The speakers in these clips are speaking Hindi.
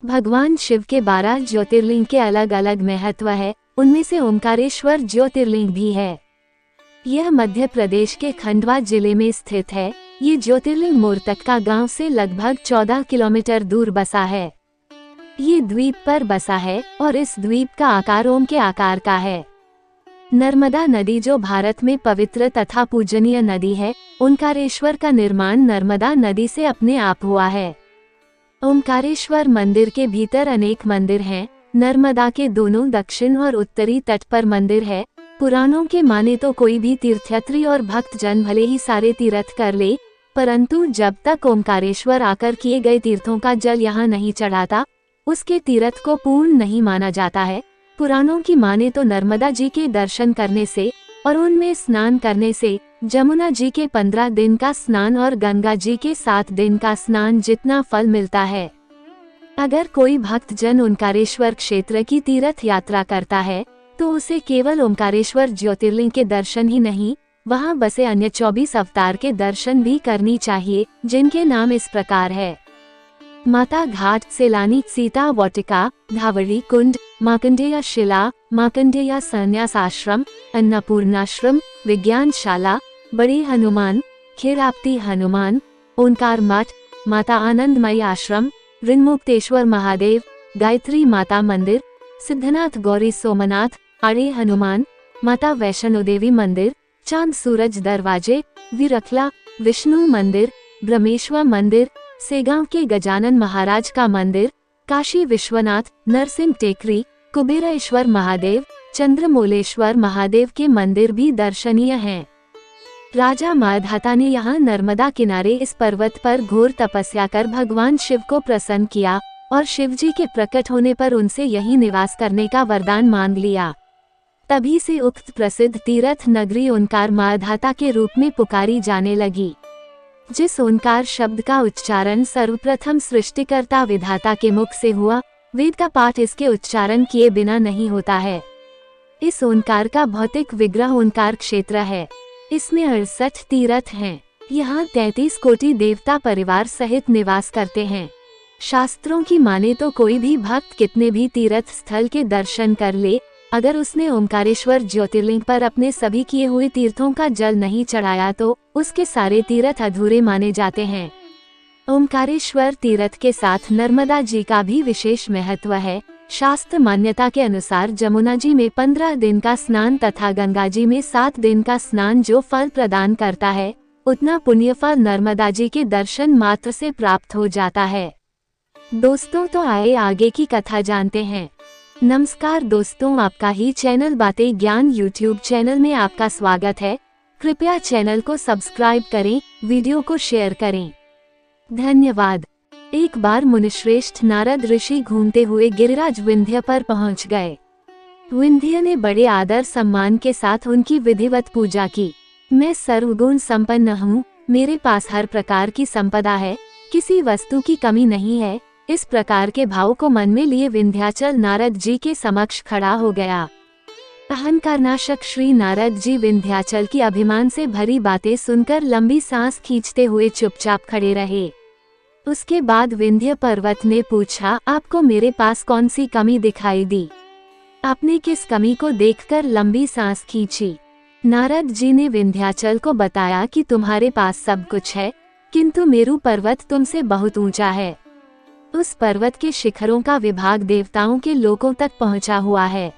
भगवान शिव के 12 ज्योतिर्लिंग के अलग अलग महत्व है, उनमें से ओमकारेश्वर ज्योतिर्लिंग भी है। यह मध्य प्रदेश के खंडवा जिले में स्थित है। ये ज्योतिर्लिंग मोरतक्का गांव से लगभग 14 किलोमीटर दूर बसा है। ये द्वीप पर बसा है और इस द्वीप का आकार ओम के आकार का है। नर्मदा नदी जो भारत में पवित्र तथा पूजनीय नदी है, ओमकारेश्वर का निर्माण नर्मदा नदी से अपने आप हुआ है। ओमकारेश्वर मंदिर के भीतर अनेक मंदिर हैं। नर्मदा के दोनों दक्षिण और उत्तरी तट पर मंदिर है। पुराणों के माने तो कोई भी तीर्थयात्री और भक्त जन भले ही सारे तीर्थ कर ले, परंतु जब तक ओमकारेश्वर आकर किए गए तीर्थों का जल यहाँ नहीं चढ़ाता, उसके तीर्थ को पूर्ण नहीं माना जाता है। पुराणों की माने तो नर्मदा जी के दर्शन करने से और उनमें स्नान करने से जमुना जी के 15 दिन का स्नान और गंगा जी के 7 दिन का स्नान जितना फल मिलता है। अगर कोई भक्त जन ओमकारेश्वर क्षेत्र की तीर्थ यात्रा करता है तो उसे केवल ओमकारेश्वर ज्योतिर्लिंग के दर्शन ही नहीं, वहां बसे अन्य 24 अवतार के दर्शन भी करनी चाहिए, जिनके नाम इस प्रकार है। माता घाट, सेलानी सीता वाटिका, धावड़ी कुंड, मार्कंडेय शिला, मार्कंडेय संन्यास आश्रम, अन्नपूर्णाश्रम, विज्ञानशाला, बड़े हनुमान, खीराप्ती हनुमान, ओंकार मठ, माता आनंदमयी आश्रम, ऋणमुक्तेश्वर महादेव, गायत्री माता मंदिर, सिद्धनाथ गौरी सोमनाथ, आड़े हनुमान, माता वैष्णो देवी मंदिर, चांद सूरज दरवाजे, विरखला, विष्णु मंदिर, ब्रह्मेश्वर मंदिर, सेगांव के गजानन महाराज का मंदिर, काशी विश्वनाथ, नरसिंह टेकरी, कुबेरेश्वर महादेव, चंद्रमौलेश्वर महादेव के मंदिर भी दर्शनीय हैं। राजा माधाता ने यहाँ नर्मदा किनारे इस पर्वत पर घोर तपस्या कर भगवान शिव को प्रसन्न किया और शिवजी के प्रकट होने पर उनसे यही निवास करने का वरदान मांग लिया। तभी से उक्त प्रसिद्ध तीर्थ नगरी ओंकार माधाता के रूप में पुकारी जाने लगी। जिस ओंकार शब्द का उच्चारण सर्वप्रथम सृष्टिकर्ता विधाता के मुख से हुआ, वेद का पाठ इसके उच्चारण किए बिना नहीं होता है। इस ओंकार का भौतिक विग्रह ओंकार क्षेत्र है। इसमें 68 तीर्थ हैं। यहाँ 33 कोटि देवता परिवार सहित निवास करते हैं। शास्त्रों की माने तो कोई भी भक्त कितने भी तीर्थ स्थल के दर्शन कर ले, अगर उसने ओमकारेश्वर ज्योतिर्लिंग पर अपने सभी किए हुए तीर्थों का जल नहीं चढ़ाया तो उसके सारे तीर्थ अधूरे माने जाते हैं। ओमकारेश्वर तीर्थ के साथ नर्मदा जी का भी विशेष महत्व है। शास्त्र मान्यता के अनुसार जमुना जी में 15 दिन का स्नान तथा गंगा जी में 7 दिन का स्नान जो फल प्रदान करता है, उतना पुण्य फल नर्मदा जी के दर्शन मात्र से प्राप्त हो जाता है। दोस्तों, तो आए आगे की कथा जानते हैं। नमस्कार दोस्तों, आपका ही चैनल बातें ज्ञान यूट्यूब चैनल में आपका स्वागत है। कृपया चैनल को सब्सक्राइब करें, वीडियो को शेयर करें। धन्यवाद। एक बार मुनिश्रेष्ठ नारद ऋषि घूमते हुए गिरिराज विंध्य पर पहुंच गए। विंध्य ने बड़े आदर सम्मान के साथ उनकी विधिवत पूजा की। मैं सर्वगुण संपन्न हूँ, मेरे पास हर प्रकार की संपदा है, किसी वस्तु की कमी नहीं है। इस प्रकार के भाव को मन में लिए विंध्याचल नारद जी के समक्ष खड़ा हो गया। अहंकारनाशक श्री नारद जी विंध्याचल की अभिमान से भरी बातें सुनकर लंबी सांस खींचते हुए चुपचाप खड़े रहे। उसके बाद विंध्य पर्वत ने पूछा, आपको मेरे पास कौन सी कमी दिखाई दी? आपने किस कमी को देखकर लंबी सांस खींची? नारद जी ने विंध्याचल को बताया कि तुम्हारे पास सब कुछ है, किंतु मेरु पर्वत तुमसे बहुत ऊंचा है। उस पर्वत के शिखरों का विभाग देवताओं के लोकों तक पहुंचा हुआ है।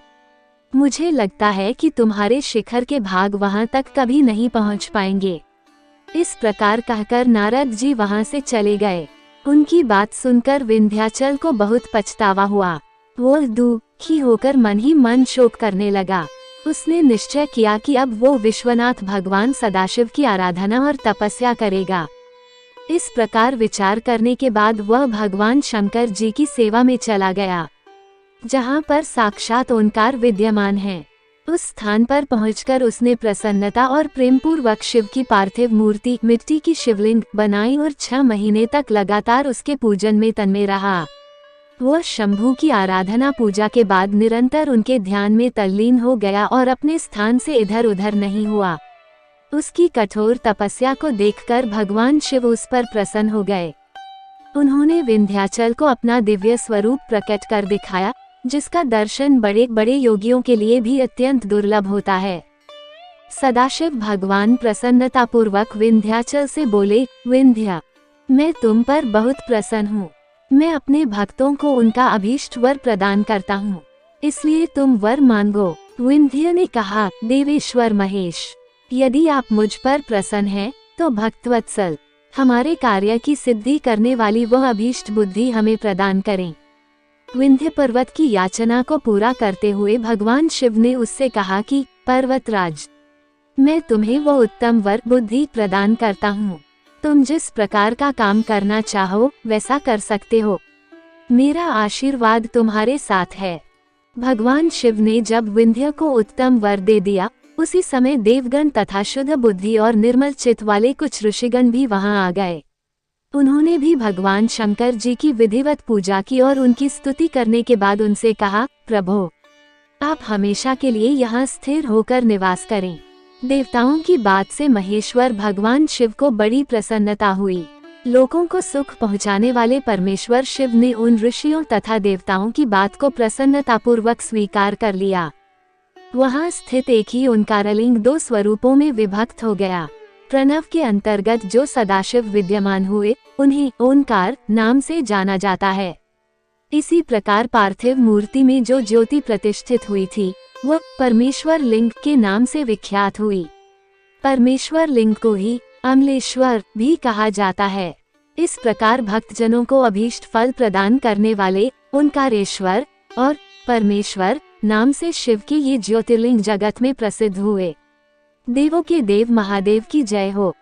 मुझे लगता है कि तुम्हारे शिखर के भाग वहां तक कभी नहीं पहुंच पाएंगे। इस प्रकार कहकर नारद जी वहां से चले गए। उनकी बात सुनकर विंध्याचल को बहुत पछतावा हुआ। वो दुखी होकर मन ही मन शोक करने लगा। उसने निश्चय किया कि अब वो विश्वनाथ भगवान सदाशिव की आराधना और तपस्या करेगा। इस प्रकार विचार करने के बाद वह भगवान शंकर जी की सेवा में चला गया, जहाँ पर साक्षात ओंकार विद्यमान है। उस स्थान पर पहुंचकर उसने प्रसन्नता और प्रेम पूर्वक शिव की पार्थिव मूर्ति मिट्टी की शिवलिंग बनाई और 6 महीने तक लगातार उसके पूजन में तन्मय रहा। वह शंभू की आराधना पूजा के बाद निरंतर उनके ध्यान में तल्लीन हो गया और अपने स्थान से इधर उधर नहीं हुआ। उसकी कठोर तपस्या को देखकर भगवान शिव उस पर प्रसन्न हो गए। उन्होंने विंध्याचल को अपना दिव्य स्वरूप प्रकट कर दिखाया, जिसका दर्शन बड़े बड़े योगियों के लिए भी अत्यंत दुर्लभ होता है। सदाशिव भगवान प्रसन्नतापूर्वक विंध्याचल से बोले, विंध्या, मैं तुम पर बहुत प्रसन्न हूँ। मैं अपने भक्तों को उनका अभीष्ट वर प्रदान करता हूँ, इसलिए तुम वर मांगो। विंध्य ने कहा, देवेश्वर महेश, यदि आप मुझ पर प्रसन्न हैं, तो भक्तवत्सल, हमारे कार्य की सिद्धि करने वाली वह अभीष्ट बुद्धि हमें प्रदान करें। विंध्य पर्वत की याचना को पूरा करते हुए भगवान शिव ने उससे कहा कि पर्वतराज, मैं तुम्हें वो उत्तम वर बुद्धि प्रदान करता हूँ। तुम जिस प्रकार का काम करना चाहो वैसा कर सकते हो। मेरा आशीर्वाद तुम्हारे साथ है। भगवान शिव ने जब विंध्य को उत्तम वर दे दिया, उसी समय देवगण तथा शुद्ध बुद्धि और निर्मल चित्त वाले कुछ ऋषिगण भी वहां आ गए। उन्होंने भी भगवान शंकर जी की विधिवत पूजा की और उनकी स्तुति करने के बाद उनसे कहा, प्रभो, आप हमेशा के लिए यहाँ स्थिर होकर निवास करें। देवताओं की बात से महेश्वर भगवान शिव को बड़ी प्रसन्नता हुई। लोगों को सुख पहुँचाने वाले परमेश्वर शिव ने उन ऋषियों तथा देवताओं की बात को प्रसन्नतापूर्वक स्वीकार कर लिया। वहां स्थित एक ही ओंकारलिंग दो स्वरूपों में विभक्त हो गया। प्रणव के अंतर्गत जो सदाशिव विद्यमान हुए, उन्हें ओंकार नाम से जाना जाता है। इसी प्रकार पार्थिव मूर्ति में जो ज्योति प्रतिष्ठित हुई थी, वह परमेश्वर लिंग के नाम से विख्यात हुई। परमेश्वर लिंग को ही अमलेश्वर भी कहा जाता है। इस प्रकार भक्तजनों को अभीष्ट फल प्रदान करने वाले ओंकारेश्वर और परमेश्वर नाम से शिव के ये ज्योतिर्लिंग जगत में प्रसिद्ध हुए। देवों के देव महादेव की जय हो।